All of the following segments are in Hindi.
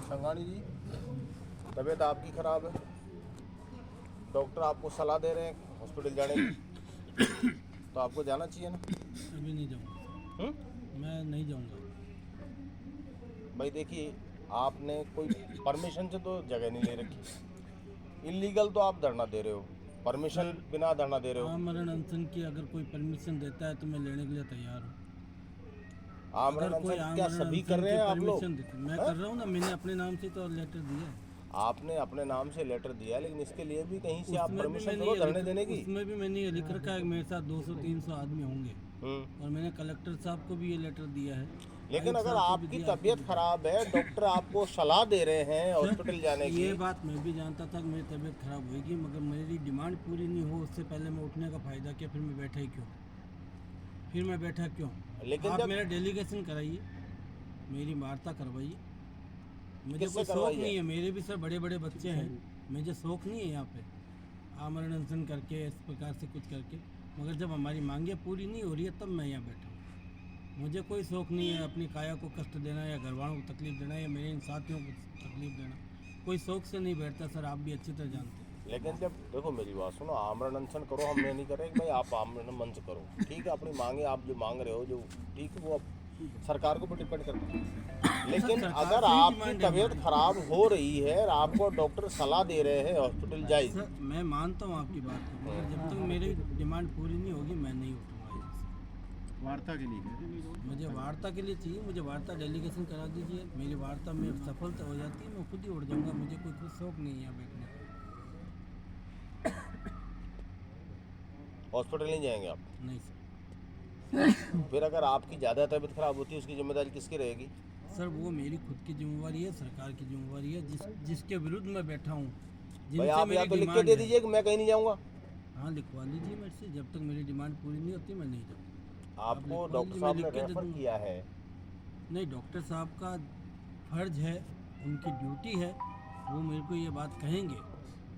संगानी जी, तबीयत आपकी ख़राब है, डॉक्टर आपको सलाह दे रहे हैं हॉस्पिटल जाने की, तो आपको जाना चाहिए ना। अभी नहीं जाऊँगा। मैं नहीं जाऊँगा। भाई देखिए, आपने कोई परमिशन से तो जगह नहीं ले रखी, इलीगल तो आप धरना दे रहे हो, परमिशन बिना धरना दे रहे हो। आमरण अनशन की अगर कोई परमिशन देता है तो मैं लेने के लिए तैयार हूँ। आमरण अगर कोई अनशन क्या आमरण सभी अनशन कर रहे की हैं आप लोग? परमिशन देता, मैं कर रहा हूँ ना, मैंने अपने नाम से तो लेटर दिया है। आपने अपने नाम से लेटर दिया, लेकिन इसके लिए भी कहीं से आप उसमें भी परमिशन मैंने करो ये धरने देने की। उसमें भी मैंने ये लिख रखा है कि मेरे साथ 200-300 आदमी होंगे, और मैंने कलेक्टर साहब को भी ये लेटर दिया है। लेकिन आयुक्त अगर साहब को भी आपकी दिया, आपको तबीयत भी खराब है, डॉक्टर आपको सलाह दे रहे हैं हॉस्पिटल जाने दिया। की। ये बात मैं भी जानता था कि मेरी तबीयत खराब होगी, मगर मेरी डिमांड पूरी नहीं हो उससे पहले मैं उठने का फ़ायदा क्या? फिर मैं बैठा ही क्यों? फिर मैं बैठा क्यों? लेकिन आप जब मेरा डेलीगेशन कराइए, मेरी वार्ता करवाइए। मुझे किससे कोई शौक करवाइए? नहीं है, मेरे भी सर बड़े बड़े बच्चे हैं, मुझे शौक नहीं है यहाँ पे आमरण अनशन करके इस प्रकार से कुछ करके। मगर जब हमारी मांगें पूरी नहीं हो रही है तब मैं यहाँ बैठा हूँ। मुझे कोई शौक नहीं है अपनी काया को कष्ट देना या घर वालों को तकलीफ देना या मेरे इन साथियों को तकलीफ देना। कोई शौक से नहीं बैठता सर, आप भी अच्छी तरह जानते हैं। लेकिन जब देखो मेरी बात सुनो, आमरण अनशन करो, हमने नहीं करे कि भाई आप आमरण मंच करो, ठीक है, अपनी मांगे आप जो मांग रहे हो जो ठीक है, वो अब सरकार को भी डिपेंड करता है। लेकिन सरकार अगर से ही आपकी डिमांड है तबीयत हमारी। खराब हो रही है और आपको डॉक्टर सलाह दे रहे हैं हॉस्पिटल जाइए, सर मैं मानता हूँ आपकी बात को, मगर जब तक मेरी डिमांड पूरी नहीं होगी मैं नहीं उठूँगा यहाँ से। वार्ता के लिए मुझे वार्ता के लिए चाहिए, मुझे वार्ता डेलीगेशन करा दीजिए। मेरी वार्ता में सफलता हो जाती है, मैं खुद ही उड़ जाऊंगा। मुझे कोई कुछ शौक नहीं है यहाँ बैठने का। हॉस्पिटल नहीं जाएंगे आप। नहीं सर। फिर अगर आपकी ज़्यादा तबीयत खराब होती है उसकी जिम्मेदारी किसकी रहेगी? सर वो मेरी खुद की जिम्मेवारी है, सरकार की जिम्मेवारी है, जिसके विरुद्ध मैं बैठा हूँ, भाई जिनसे आप या मेरी तो लिख के डिमांड दे है। दीजिए कि मैं कहीं नहीं जाऊँगा। हाँ लिखवा लीजिए मेरे से, जब तक मेरी डिमांड पूरी नहीं होती मैं नहीं जाऊँगा। आपको लिखवा डॉक्टर लीजिए, साहब मैं ने लिख के दे रेफर दूँगा। किया है। नहीं, डॉक्टर साहब का फर्ज है, उनकी ड्यूटी है, वो मेरे को ये बात कहेंगे,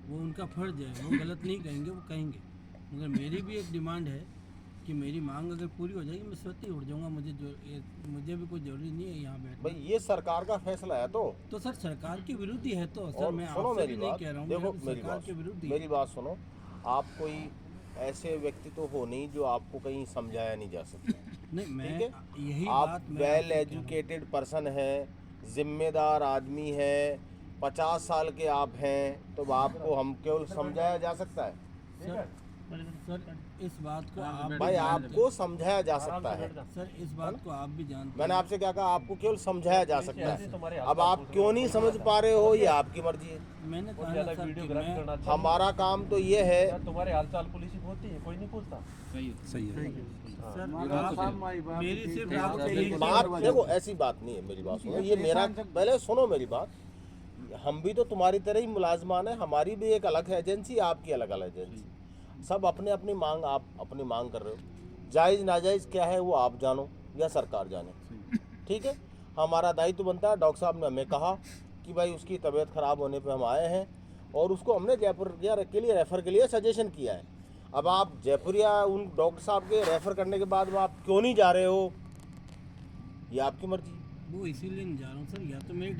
वो उनका फर्ज है, वो गलत नहीं कहेंगे, वो कहेंगे। मगर मेरी भी एक डिमांड है कि मेरी मांग अगर पूरी हो जाएगी मैं स्वतः ही उड़ जाऊंगा। मुझे भी कोई जरूरी नहीं है यहाँ बैठना। भाई ये सरकार का फैसला है तो सर सरकार के विरुद्ध ही है तो सर, और मैं सुनो आपसे मेरी भी नहीं बात, कह रहा हूँ, देखो मेरा भी मेरी सरकार बात, के विरुद्ध ही मेरी है। बात सुनो। आप कोई ऐसे व्यक्ति तो हो नहीं जो आपको कहीं समझाया नहीं जा सकता, नहीं, मैं ठीक है? यही आप बात मैं वेल आपसे कह रहा हूँ। एजुकेटेड पर्सन है, जिम्मेदार आदमी है, 50 साल के आप हैं, तो आपको हम केवल समझाया जा सकता है? सर इस बात को आप भाई भी जानते आपको समझाया जा सकता है। हैं। सर इस बात को आप भी जानते मैंने हैं। आपसे क्या कहा? आपको केवल समझाया जा सकता है। अब आप क्यों नहीं समझ पा रहे हो ये आपकी मर्जी है। मैंने कहा ना सर कि मैं हमारा काम तो ये है। तुम्हारे हालचाल पुलिस ही होती है, कोई नहीं पूछता। सर मेरी सिर्फ आपसे मेरी यही बात देखो, ऐसी बात नहीं है, मेरी बात सुनो। ये मेरा, पहले सुनो मेरी बात। हम भी तो तुम्हारी तरह ही मुलाजमान है, हमारी भी एक अलग एजेंसी, आपकी अलग अलग एजेंसी। सब अपने अपनी मांग, आप अपनी मांग कर रहे हो। जायज़ नाजायज़ क्या है वो आप जानो या सरकार जाने, ठीक है? हमारा दायित्व बनता है। डॉक्टर साहब ने हमें कहा कि भाई उसकी तबीयत ख़राब होने पे हम आए हैं, और उसको हमने जयपुर के लिए रेफ़र के लिए सजेशन किया है। अब आप जयपुर या उन डॉक्टर साहब के रेफ़र करने के बाद आप क्यों नहीं जा रहे हो, ये आपकी मर्जी। वो इसीलिए नहीं जा रहा हूँ सर, या तो मेरी